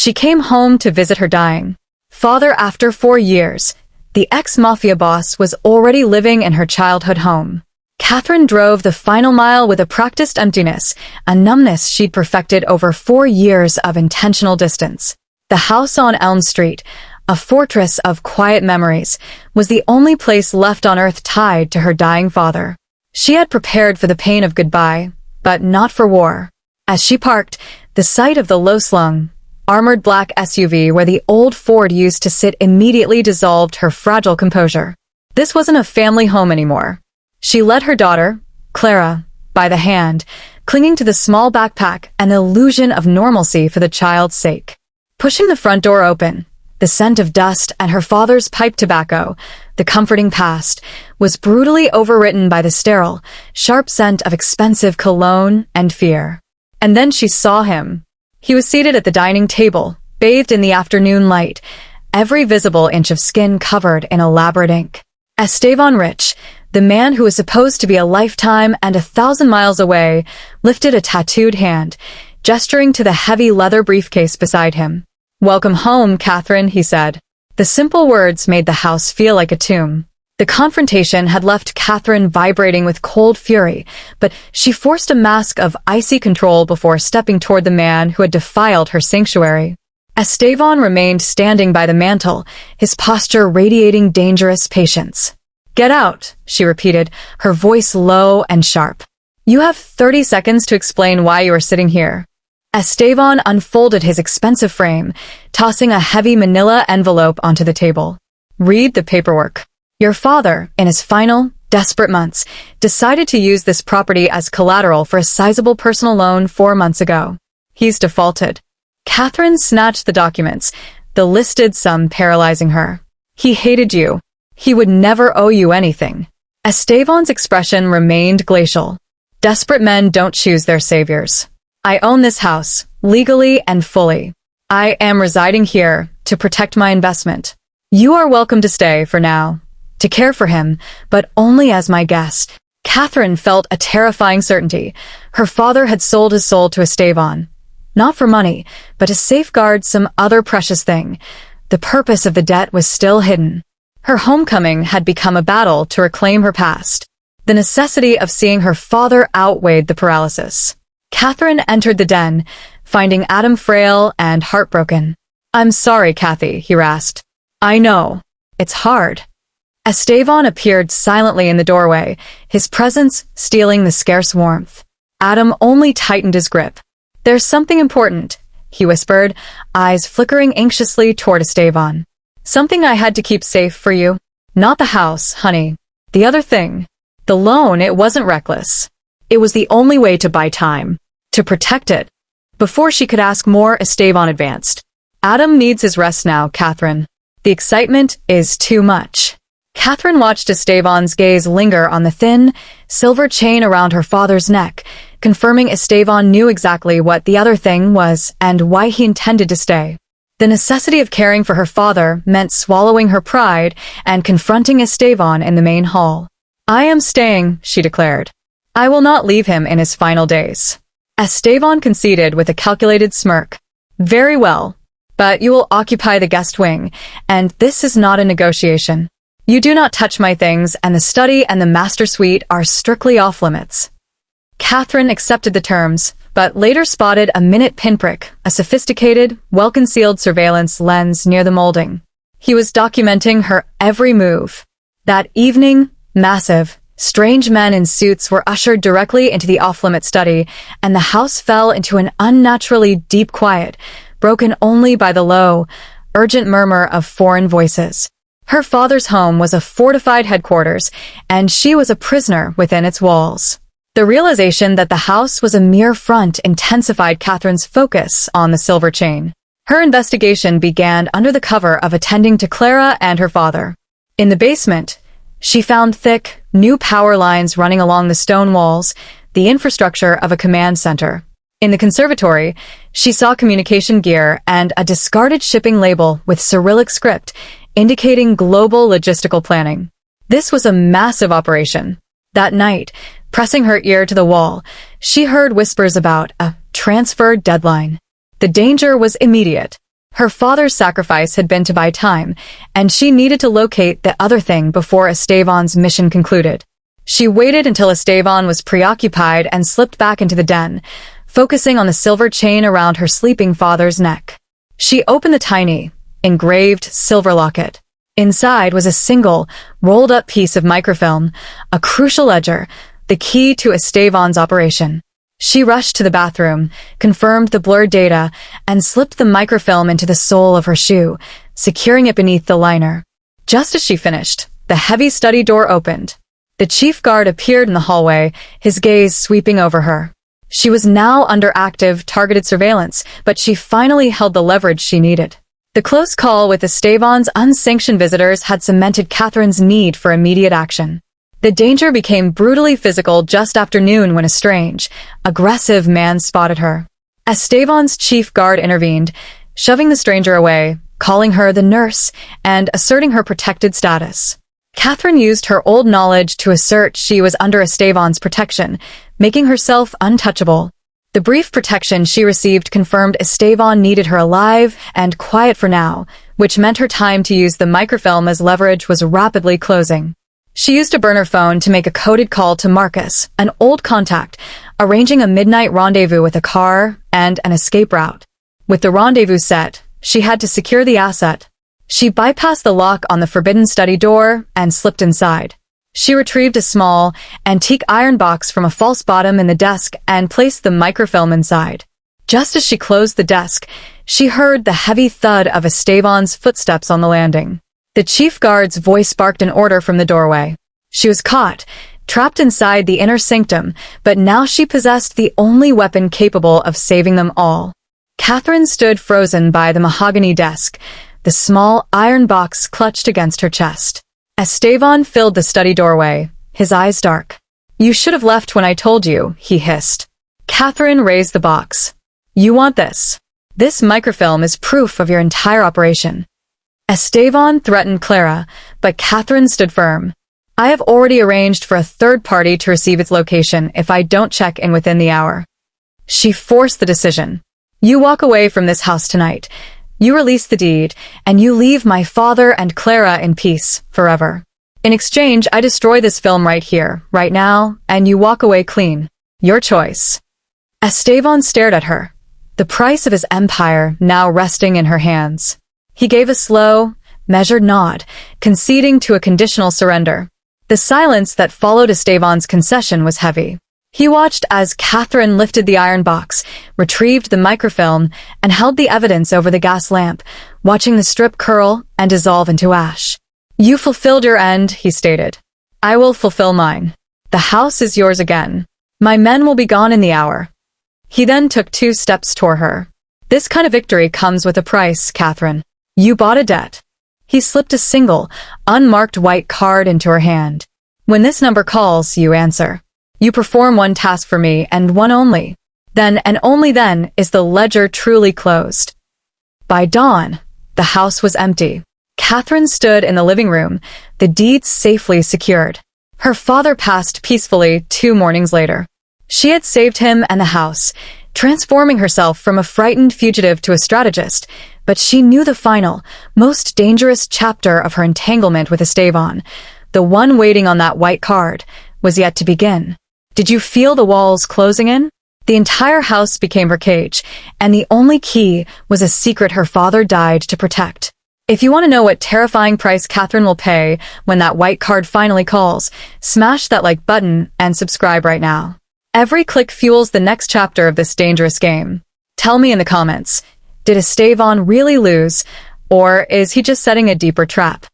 She came home to visit her dying father after 4 years. The ex-mafia boss was already living in her childhood home. Catherine drove the final mile with a practiced emptiness, a numbness she'd perfected over 4 years of intentional distance. The house on Elm Street, a fortress of quiet memories, was the only place left on earth tied to her dying father. She had prepared for the pain of goodbye, but not for war. As she parked, the sight of the low-slung, armored black SUV where the old Ford used to sit immediately dissolved her fragile composure. This wasn't a family home anymore. She led her daughter, Clara, by the hand, clinging to the small backpack and the illusion of normalcy for the child's sake. Pushing the front door open, the scent of dust and her father's pipe tobacco, the comforting past, was brutally overwritten by the sterile, sharp scent of expensive cologne and fear. And then she saw him. He was seated at the dining table, bathed in the afternoon light, every visible inch of skin covered in elaborate ink. Esteban Rich, the man who was supposed to be a lifetime and 1,000 miles away, lifted a tattooed hand, gesturing to the heavy leather briefcase beside him. "Welcome home, Catherine," he said. The simple words made the house feel like a tomb. The confrontation had left Catherine vibrating with cold fury, but she forced a mask of icy control before stepping toward the man who had defiled her sanctuary. Esteban remained standing by the mantel, his posture radiating dangerous patience. "Get out," she repeated, her voice low and sharp. "You have 30 seconds to explain why you are sitting here." Esteban unfolded his expensive frame, tossing a heavy manila envelope onto the table. "Read the paperwork. Your father, in his final, desperate months, decided to use this property as collateral for a sizable personal loan 4 months ago. He's defaulted." Catherine snatched the documents, the listed sum paralyzing her. "He hated you. He would never owe you anything." Esteban's expression remained glacial. "Desperate men don't choose their saviors. I own this house, legally and fully. I am residing here to protect my investment. You are welcome to stay for now, to care for him, but only as my guest." Catherine felt a terrifying certainty. Her father had sold his soul to Esteban, not for money, but to safeguard some other precious thing. The purpose of the debt was still hidden. Her homecoming had become a battle to reclaim her past. The necessity of seeing her father outweighed the paralysis. Catherine entered the den, finding Adam frail and heartbroken. "I'm sorry, Kathy," he rasped. "I know. It's hard." Esteban appeared silently in the doorway, his presence stealing the scarce warmth. Adam only tightened his grip. "There's something important," he whispered, eyes flickering anxiously toward Esteban. "Something I had to keep safe for you. Not the house, honey. The other thing. The loan, it wasn't reckless. It was the only way to buy time, to protect it." Before she could ask more, Esteban advanced. "Adam needs his rest now, Catherine. The excitement is too much." Catherine watched Esteban's gaze linger on the thin, silver chain around her father's neck, confirming Esteban knew exactly what the other thing was and why he intended to stay. The necessity of caring for her father meant swallowing her pride and confronting Esteban in the main hall. "I am staying," she declared. "I will not leave him in his final days." Esteban conceded with a calculated smirk. "Very well, but you will occupy the guest wing, and this is not a negotiation. You do not touch my things, and the study and the master suite are strictly off-limits." Catherine accepted the terms, but later spotted a minute pinprick, a sophisticated, well-concealed surveillance lens near the molding. He was documenting her every move. That evening, massive, strange men in suits were ushered directly into the off-limit study, and the house fell into an unnaturally deep quiet, broken only by the low, urgent murmur of foreign voices. Her father's home was a fortified headquarters, and she was a prisoner within its walls. The realization that the house was a mere front intensified Catherine's focus on the silver chain. Her investigation began under the cover of attending to Clara and her father. In the basement, she found thick, new power lines running along the stone walls, the infrastructure of a command center. In the conservatory, she saw communication gear and a discarded shipping label with Cyrillic script, indicating global logistical planning. This was a massive operation. That night, pressing her ear to the wall, she heard whispers about a transfer deadline. The danger was immediate. Her father's sacrifice had been to buy time, and she needed to locate the other thing before Estevan's mission concluded. She waited until Estevan was preoccupied and slipped back into the den, focusing on the silver chain around her sleeping father's neck. She opened the tiny, engraved silver locket. Inside was a single, rolled-up piece of microfilm, a crucial ledger, the key to Estevan's operation. She rushed to the bathroom, confirmed the blurred data, and slipped the microfilm into the sole of her shoe, securing it beneath the liner. Just as she finished, the heavy study door opened. The chief guard appeared in the hallway, his gaze sweeping over her. She was now under active, targeted surveillance, but she finally held the leverage she needed. The close call with Estevan's unsanctioned visitors had cemented Catherine's need for immediate action. The danger became brutally physical just after noon when a strange, aggressive man spotted her. Estevan's chief guard intervened, shoving the stranger away, calling her the nurse, and asserting her protected status. Catherine used her old knowledge to assert she was under Estevan's protection, making herself untouchable. The brief protection she received confirmed Estevan needed her alive and quiet for now, which meant her time to use the microfilm as leverage was rapidly closing. She used a burner phone to make a coded call to Marcus, an old contact, arranging a midnight rendezvous with a car and an escape route. With the rendezvous set, she had to secure the asset. She bypassed the lock on the forbidden study door and slipped inside. She retrieved a small, antique iron box from a false bottom in the desk and placed the microfilm inside. Just as she closed the desk, she heard the heavy thud of Estevan's footsteps on the landing. The chief guard's voice barked an order from the doorway. She was caught, trapped inside the inner sanctum, but now she possessed the only weapon capable of saving them all. Catherine stood frozen by the mahogany desk, the small iron box clutched against her chest. Estevan filled the study doorway, his eyes dark. "You should have left when I told you," he hissed. Catherine raised the box. "You want this? This microfilm is proof of your entire operation." Estevan threatened Clara, but Catherine stood firm. "I have already arranged for a third party to receive its location if I don't check in within the hour." She forced the decision. "You walk away from this house tonight. You release the deed, and you leave my father and Clara in peace forever. In exchange, I destroy this film right here, right now, and you walk away clean. Your choice." Estevan stared at her, the price of his empire now resting in her hands. He gave a slow, measured nod, conceding to a conditional surrender. The silence that followed Estevan's concession was heavy. He watched as Catherine lifted the iron box, retrieved the microfilm, and held the evidence over the gas lamp, watching the strip curl and dissolve into ash. "You fulfilled your end," he stated. "I will fulfill mine. The house is yours again. My men will be gone in the hour." He then took 2 steps toward her. "This kind of victory comes with a price, Catherine. You bought a debt." He slipped a single, unmarked white card into her hand. "When this number calls, you answer. You perform one task for me, and one only. Then, and only then, is the ledger truly closed." By dawn, the house was empty. Catherine stood in the living room, the deeds safely secured. Her father passed peacefully 2 mornings later. She had saved him and the house, transforming herself from a frightened fugitive to a strategist, but she knew the final, most dangerous chapter of her entanglement with Estevan, the one waiting on that white card, was yet to begin. Did you feel the walls closing in? The entire house became her cage, and the only key was a secret her father died to protect. If you want to know what terrifying price Catherine will pay when that white card finally calls, smash that like button and subscribe right now. Every click fuels the next chapter of this dangerous game. Tell me in the comments, did Estevan really lose, or is he just setting a deeper trap?